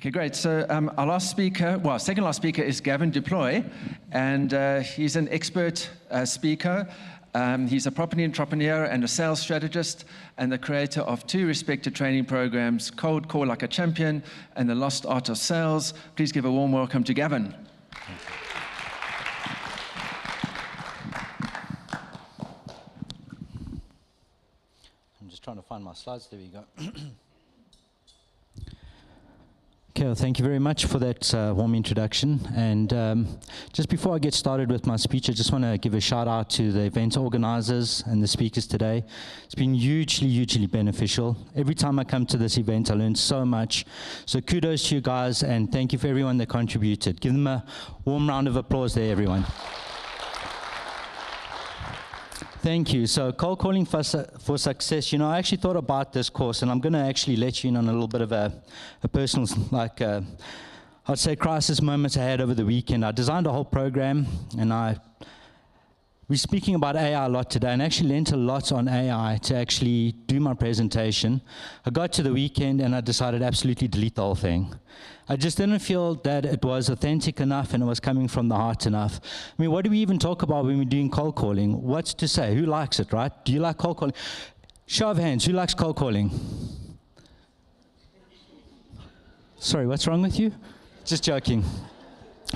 Okay, great. So our last speaker, well, second last speaker is Gavin Plooy, and he's an expert speaker. He's a property entrepreneur and a sales strategist, and the creator of 2 respected training programs, Cold Call Like a Champion and The Lost Art of Sales. Please give a warm welcome to Gavin. I'm just trying to find my slides. There we go. Okay, well, thank you very much for that warm introduction. And just before I get started with my speech, I just want to give a shout out to the event organizers and the speakers today. It's been hugely beneficial. Every time I come to this event, I learn so much. So kudos to you guys, and thank you for everyone that contributed. Give them a warm round of applause there, everyone. Thank you. So cold calling for success, I actually thought about this course, and I'm going to actually let you in on a little bit of a personal, I'd say crisis moments I had over the weekend. I designed a whole program, and we're speaking about AI a lot today, and actually learned a lot on AI to actually do my presentation. I got to the weekend, and I decided absolutely delete the whole thing. I just didn't feel that it was authentic enough and it was coming from the heart enough. I mean, what do we even talk about when we're doing cold calling? What's to say? Who likes it, right? Do you like cold calling? Show of hands, who likes cold calling? Sorry, what's wrong with you? Just joking.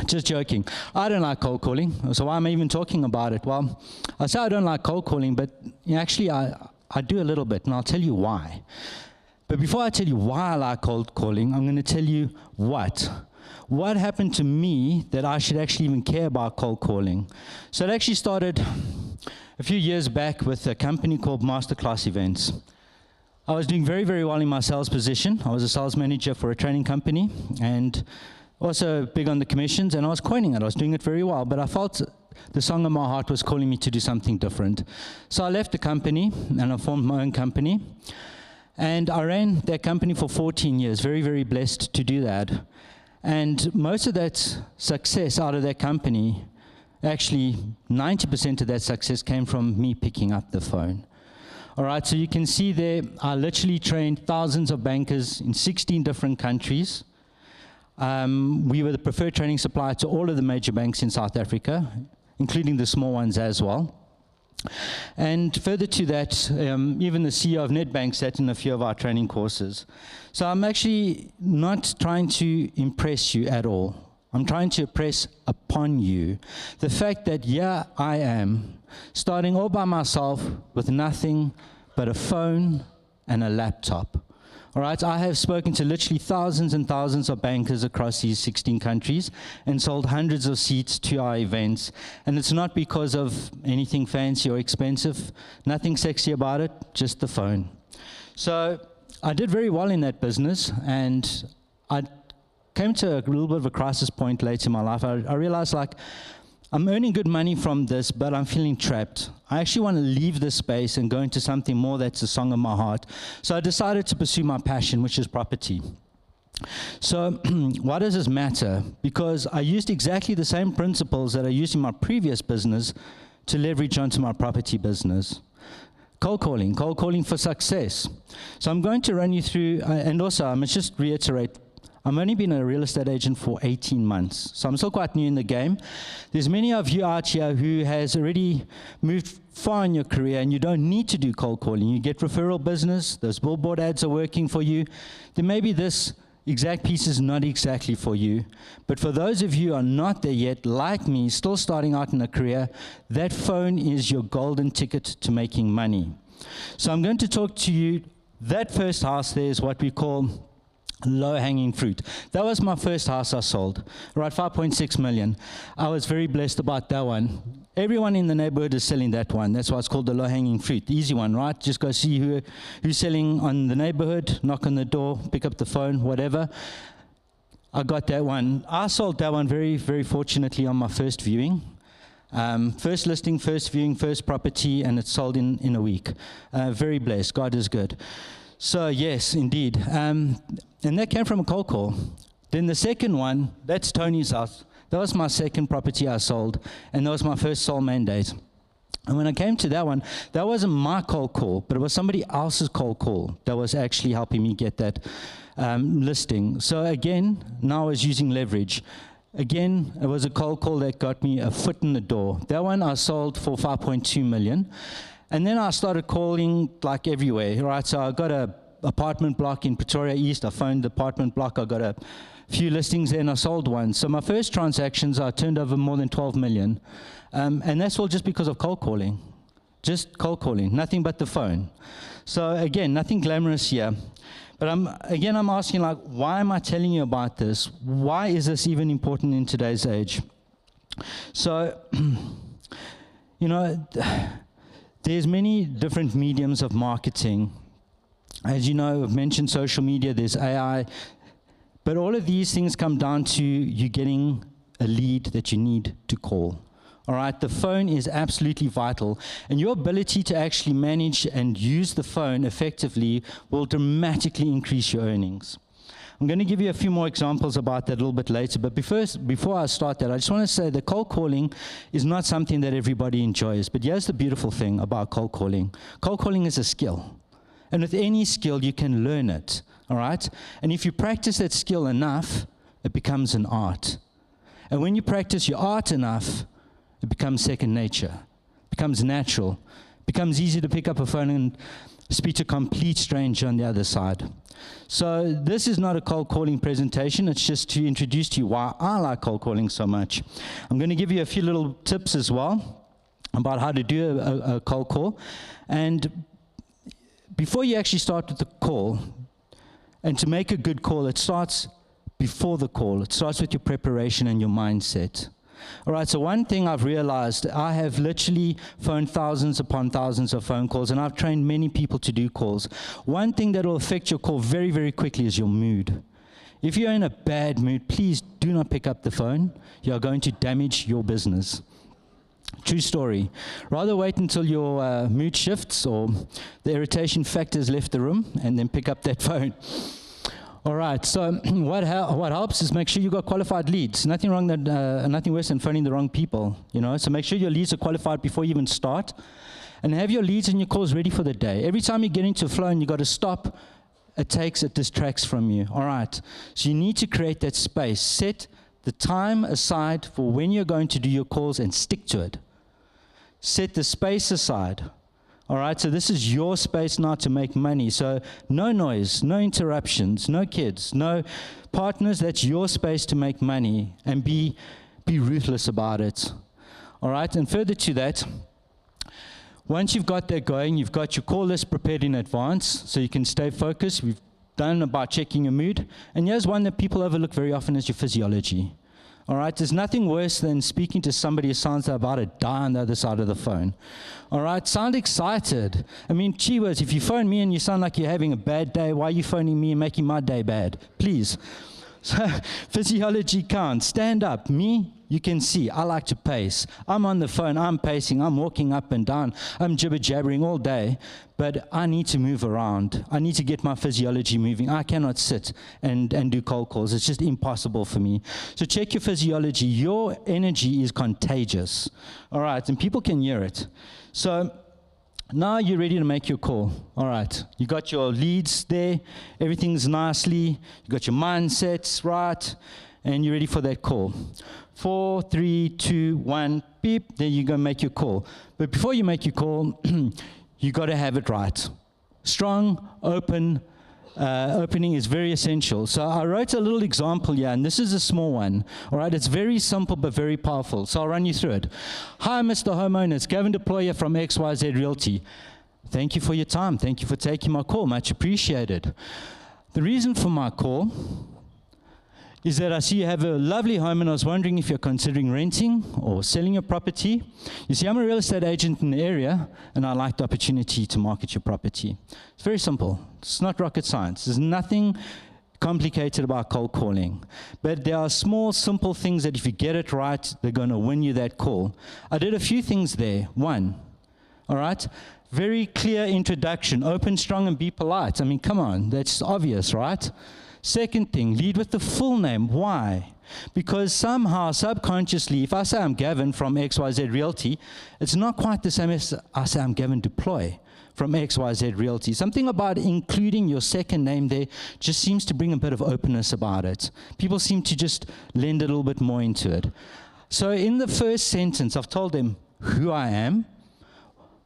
Just joking. I don't like cold calling, so why am I even talking about it? Well, I say I don't like cold calling, but actually I do a little bit, and I'll tell you why. But before I tell you why I like cold calling, I'm going to tell you what. What happened to me that I should actually even care about cold calling? So it actually started a few years back with a company called Masterclass Events. I was doing very well in my sales position. I was a sales manager for a training company, and also big on the commissions, and I was coining it. I was doing it very well, but I felt the song of my heart was calling me to do something different. So I left the company, and I formed my own company. And I ran that company for 14 years, very blessed to do that. And most of that success out of that company, actually 90% of that success came from me picking up the phone. All right, so you can see there, I literally trained thousands of bankers in 16 different countries. We were the preferred training supplier to all of the major banks in South Africa, including the small ones as well. And further to that, even the CEO of Nedbank sat in a few of our training courses. So I'm actually not trying to impress you at all. I'm trying to impress upon you the fact that here I am, starting all by myself with nothing but a phone and a laptop. All right, I have spoken to literally thousands and thousands of bankers across these 16 countries and sold hundreds of seats to our events. And it's not because of anything fancy or expensive, nothing sexy about it, just the phone. So I did very well in that business, and I came to a little bit of a crisis point late in my life. I realized, I'm earning good money from this, but I'm feeling trapped. I actually want to leave this space and go into something more that's a song of my heart. So I decided to pursue my passion, which is property. So why does this matter? Because I used exactly the same principles that I used in my previous business to leverage onto my property business. Cold calling for success. So I'm going to run you through, and also I must just reiterate, I've only been a real estate agent for 18 months, so I'm still quite new in the game. There's many of you out here who has already moved far in your career, and you don't need to do cold calling. You get referral business, those billboard ads are working for you. Then maybe this exact piece is not exactly for you. But for those of you who are not there yet, like me, still starting out in a career, that phone is your golden ticket to making money. So I'm going to talk to you, that first house there is what we call low-hanging fruit. That was my first house I sold, right, 5.6 million. I was very blessed about that one. Everyone in the neighborhood is selling that one. That's why it's called the low-hanging fruit. The easy one, right? Just go see who's selling on the neighborhood, knock on the door, pick up the phone, whatever. I got that one. I sold that one very fortunately on my first viewing. First listing, first viewing, first property, and it sold in a week. Very blessed. God is good. So yes, indeed. And that came from a cold call. Then the second one, that's Tony's house. That was my second property I sold, and that was my first sole mandate. And when I came to that one, that wasn't my cold call, but it was somebody else's cold call that was actually helping me get that listing. So again, now I was using leverage. Again, it was a cold call that got me a foot in the door. That one I sold for 5.2 million. And then I started calling like everywhere, right? So I got a apartment block in Pretoria East. I phoned the apartment block. I got a few listings there and I sold one. So my first transactions, I turned over more than 12 million. And that's all just because of cold calling. Just cold calling, nothing but the phone. So again, nothing glamorous here. But I'm asking, like, why am I telling you about this? Why is this even important in today's age? So, you know, there's many different mediums of marketing. As you know, I've mentioned social media, there's AI. But all of these things come down to you getting a lead that you need to call. All right, the phone is absolutely vital, and your ability to actually manage and use the phone effectively will dramatically increase your earnings. I'm going to give you a few more examples about that a little bit later, but before I start that, I just want to say that cold calling is not something that everybody enjoys, but here's the beautiful thing about cold calling. Cold calling is a skill, and with any skill, you can learn it, all right? And if you practice that skill enough, it becomes an art. And when you practice your art enough, it becomes second nature, becomes natural, becomes easy to pick up a phone and speak to a complete stranger on the other side. So this is not a cold calling presentation, it's just to introduce to you why I like cold calling so much. I'm going to give you a few little tips as well about how to do a cold call. And before you actually start with the call, and to make a good call, it starts before the call. It starts with your preparation and your mindset. All right, so one thing I've realized, I have literally phoned thousands upon thousands of phone calls, and I've trained many people to do calls. One thing that will affect your call very, very quickly is your mood. If you're in a bad mood, please do not pick up the phone. You are going to damage your business. True story. Rather wait until your mood shifts or the irritation factor has left the room and then pick up that phone. All right, so what helps is make sure you got qualified leads. Nothing worse than phoning the wrong people, you know. So make sure your leads are qualified before you even start, and have your leads and your calls ready for the day. Every time you get into a flow and you got to stop, it distracts from you. All right, so you need to create that space. Set the time aside for when you're going to do your calls and stick to it. Set the space aside. All right, so this is your space now to make money. So no noise, no interruptions, no kids, no partners. That's your space to make money, and be ruthless about it. All right, and further to that, once you've got that going, you've got your call list prepared in advance so you can stay focused. We've done about checking your mood. And here's one that people overlook very often is your physiology. All right, there's nothing worse than speaking to somebody who sounds about to die on the other side of the phone. All right, sound excited. I mean, gee whiz, if you phone me and you sound like you're having a bad day, why are you phoning me and making my day bad? Please. So physiology counts. Stand up. Me, you can see, I like to pace. I'm on the phone, I'm pacing, I'm walking up and down, I'm jibber-jabbering all day, but I need to move around. I need to get my physiology moving. I cannot sit and do cold calls. It's just impossible for me. So check your physiology. Your energy is contagious. All right, and people can hear it. So now you're ready to make your call. All right, you got your leads there, everything's nicely, you got your mindsets right, and you're ready for that call. 4, 3, 2, 1, beep, then you go make your call. But before you make your call, you got to have it right. Strong, opening is very essential. So I wrote a little example here, and this is a small one. All right, it's very simple but very powerful. So I'll run you through it. Hi, Mr. Homeowner, it's Gavin Plooy from XYZ Realty. Thank you for your time. Thank you for taking my call. Much appreciated. The reason for my call is that I see you have a lovely home, and I was wondering if you're considering renting or selling your property. You see, I'm a real estate agent in the area, and I like the opportunity to market your property. It's very simple. It's not rocket science. There's nothing complicated about cold calling. But there are small, simple things that if you get it right, they're going to win you that call. I did a few things there. One, all right, very clear introduction. Open, strong, and be polite. I mean, come on, that's obvious, right? Second thing, lead with the full name. Why? Because somehow, subconsciously, if I say I'm Gavin from XYZ Realty, it's not quite the same as I say I'm Gavin Deploy from XYZ Realty. Something about including your second name there just seems to bring a bit of openness about it. People seem to just lend a little bit more into it. So in the first sentence, I've told them who I am,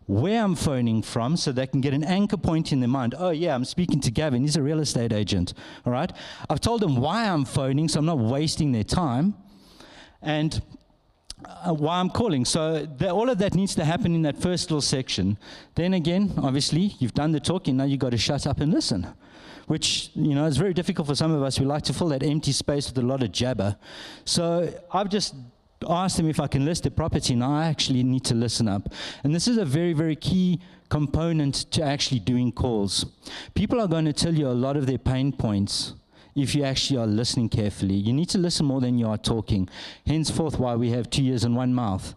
where I'm phoning from, so they can get an anchor point in their mind. Oh yeah, I'm speaking to Gavin, he's a real estate agent, all right? I've told them why I'm phoning, so I'm not wasting their time, and why I'm calling. So all of that needs to happen in that first little section. Then again, obviously, you've done the talking, now you've got to shut up and listen, which, is very difficult for some of us. We like to fill that empty space with a lot of jabber. So I've just asked them if I can list the property. Now I actually need to listen up. And this is a very, very key component to actually doing calls. People are going to tell you a lot of their pain points if you actually are listening carefully. You need to listen more than you are talking. Henceforth, why we have 2 ears and 1 mouth.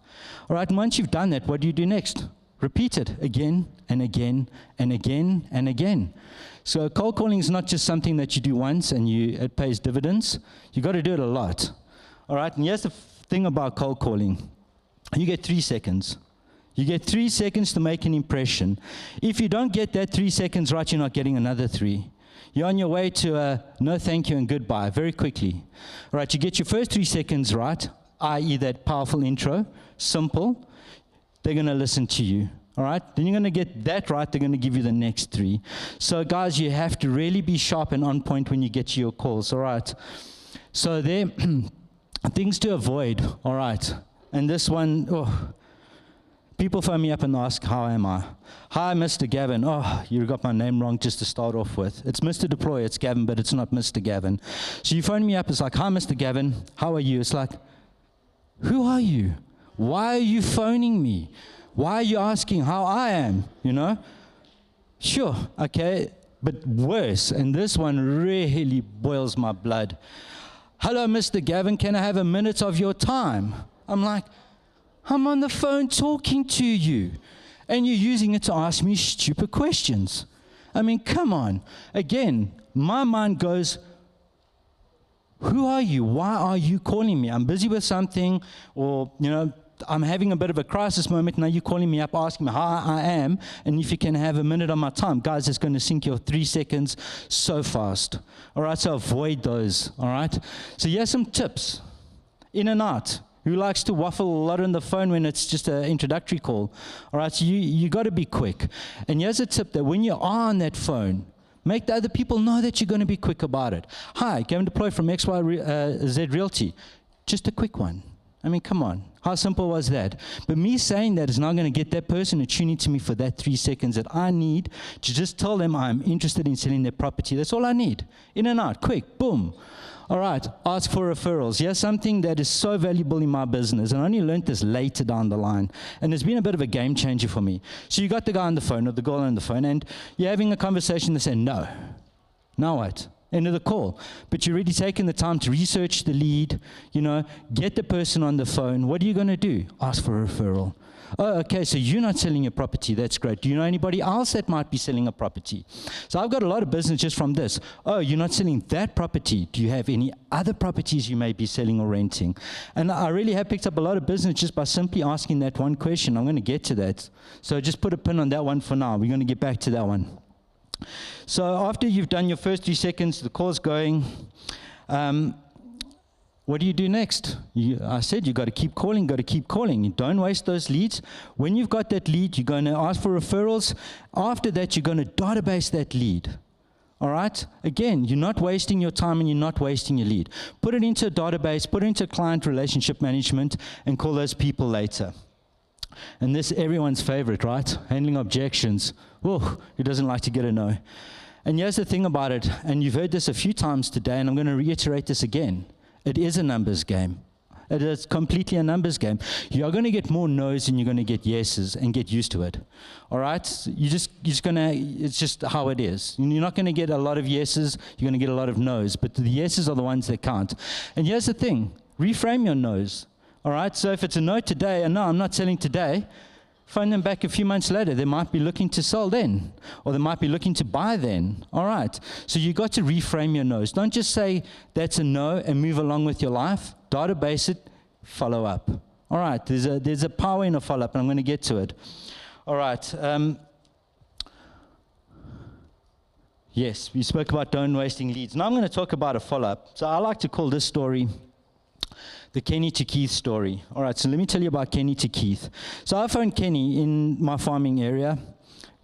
All right, and once you've done that, what do you do next? Repeat it again and again and again and again. So cold calling is not just something that you do once and it pays dividends. You've got to do it a lot. All right, and here's the thing about cold calling. You get 3 seconds. You get 3 seconds to make an impression. If you don't get that 3 seconds right, you're not getting another 3. You're on your way to a no thank you and goodbye very quickly. All right, you get your first 3 seconds right, i.e. that powerful intro, simple, they're going to listen to you. All right, then you're going to get that right, they're going to give you the next 3. So guys, you have to really be sharp and on point when you get to your calls. All right, so there things to avoid. All right, and this one, people phone me up and ask, how am I? Hi, Mr. Gavin. Oh, you got my name wrong just to start off with. It's Mr. Deploy, it's Gavin, but it's not Mr. Gavin. So you phone me up, it's like, hi, Mr. Gavin, how are you? It's like, who are you? Why are you phoning me? Why are you asking how I am, Sure, okay, but worse, and this one really boils my blood. Hello, Mr. Gavin, can I have a minute of your time? I'm like, I'm on the phone talking to you, and you're using it to ask me stupid questions. I mean, come on. Again, my mind goes, who are you? Why are you calling me? I'm busy with something, or, I'm having a bit of a crisis moment. Now you're calling me up, asking me how I am, and if you can have a minute of my time. Guys, it's going to sink your 3 seconds so fast. All right, so avoid those, all right? So here's some tips. In and out. Who likes to waffle a lot on the phone when it's just an introductory call? All right, so you got to be quick. And here's a tip that when you are on that phone, make the other people know that you're going to be quick about it. Hi, Gavin Deploy from XYZ Realty. Just a quick one. I mean, come on. How simple was that? But me saying that is not going to get that person to tune into me for that 3 seconds that I need to just tell them I'm interested in selling their property. That's all I need. In and out, quick, boom. All right, ask for referrals. Here's something that is so valuable in my business, and I only learned this later down the line, and it's been a bit of a game changer for me. So you got the guy on the phone or the girl on the phone, and you're having a conversation. They say, no. Now what? End of the call. But you're already taking the time to research the lead, get the person on the phone. What are you going to do? Ask for a referral. Oh, okay, so you're not selling your property. That's great. Do you know anybody else that might be selling a property? So I've got a lot of business just from this. Oh, you're not selling that property. Do you have any other properties you may be selling or renting? And I really have picked up a lot of business just by simply asking that one question. I'm going to get to that. So just put a pin on that one for now. We're going to get back to that one. So after you've done your first 3 seconds, the call's going, what do you do next? I said you got to keep calling, You don't waste those leads. When you've got that lead, you're going to ask for referrals. After that, you're going to database that lead. All right? Again, you're not wasting your time and you're not wasting your lead. Put it into a database, put it into client relationship management, and call those people later. And this everyone's favorite, right? Handling objections. Oh, who doesn't like to get a no? And here's the thing about it, and you've heard this a few times today, and I'm going to reiterate this again. It is a numbers game. It is completely a numbers game. You're going to get more no's than you're going to get yeses, and get used to it. All right? It's just how it is. You're not going to get a lot of yeses, you're going to get a lot of no's, but the yeses are the ones that count. And here's the thing, reframe your no's. All right, so if it's a no today, and no, I'm not selling today, Phone them back a few months later. They might be looking to sell then, or they might be looking to buy then. All right. So you got to reframe your no's. Don't just say that's a no and move along with your life. Database it, follow up. All right. There's a power in a follow-up, and I'm going to get to it. All right. Yes, we spoke about don't wasting leads. Now I'm going to talk about a follow-up. So I like to call this story the Kenny to Keith story. All right, so let me tell you about Kenny to Keith. So I phoned Kenny in my farming area.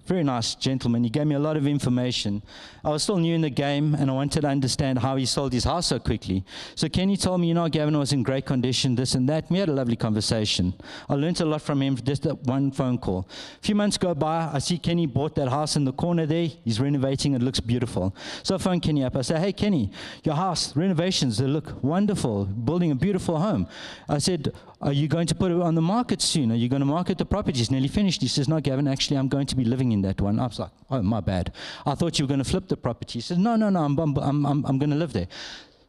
Very nice gentleman. He gave me a lot of information. I was still new in the game, and I wanted to understand how he sold his house so quickly. So Kenny told me, Gavin was in great condition, this and that. We had a lovely conversation. I learned a lot from him, just that one phone call. A few months go by, I see Kenny bought that house in the corner there. He's renovating, it looks beautiful. So I phoned Kenny up. I said, hey, Kenny, your house, renovations, they look wonderful, building a beautiful home. I said, are you going to put it on the market soon? Are you going to market the property? It's nearly finished. He says, no, Gavin, actually, I'm going to be living in that one. I was like, oh, my bad. I thought you were going to flip the property. He says, no, I'm going to live there.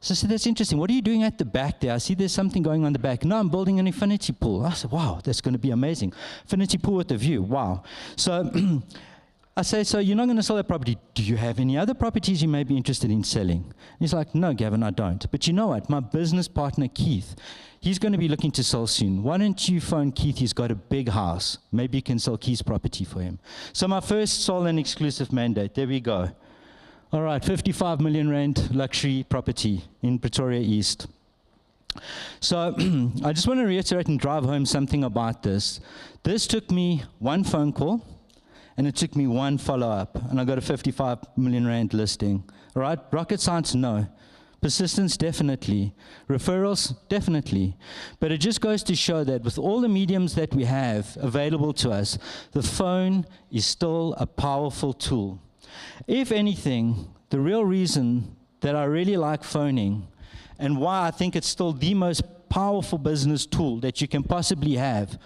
So I said, that's interesting. What are you doing at the back there? I see there's something going on the back. No, I'm building an infinity pool. I said, wow, that's going to be amazing. Infinity pool with a view. Wow. So I say, so you're not going to sell that property. Do you have any other properties you may be interested in selling? And he's like, no, Gavin, I don't. But you know what? My business partner, Keith, he's going to be looking to sell soon. Why don't you phone Keith? He's got a big house. Maybe you can sell Keith's property for him. So my first sole and exclusive mandate. There we go. All right, 55 million rand luxury property in Pretoria East. So I just want to reiterate and drive home something about this. This took me one phone call, and it took me one follow-up, and I got a 55 million rand listing. All right, rocket science, no. Persistence, definitely. Referrals, definitely. But it just goes to show that with all the mediums that we have available to us, the phone is still a powerful tool. If anything, the real reason that I really like phoning and why I think it's still the most powerful business tool that you can possibly have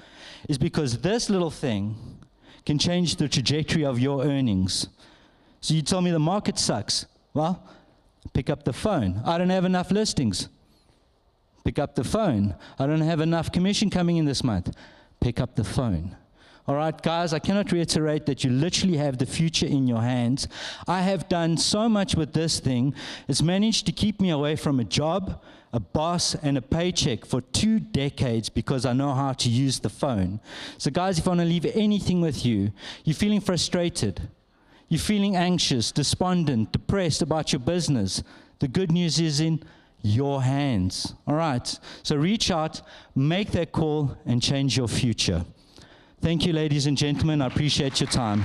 is because this little thing can change the trajectory of your earnings. So you tell me the market sucks. Well, pick up the phone. I don't have enough listings. Pick up the phone. I don't have enough commission coming in this month. Pick up the phone. All right, guys, I cannot reiterate that you literally have the future in your hands. I have done so much with this thing. It's managed to keep me away from a job, a boss, and a paycheck for 2 decades because I know how to use the phone. So, guys, if I want to leave anything with you, you're feeling frustrated, you're feeling anxious, despondent, depressed about your business, the good news is in your hands. All right, so reach out, make that call, and change your future. Thank you, ladies and gentlemen. I appreciate your time.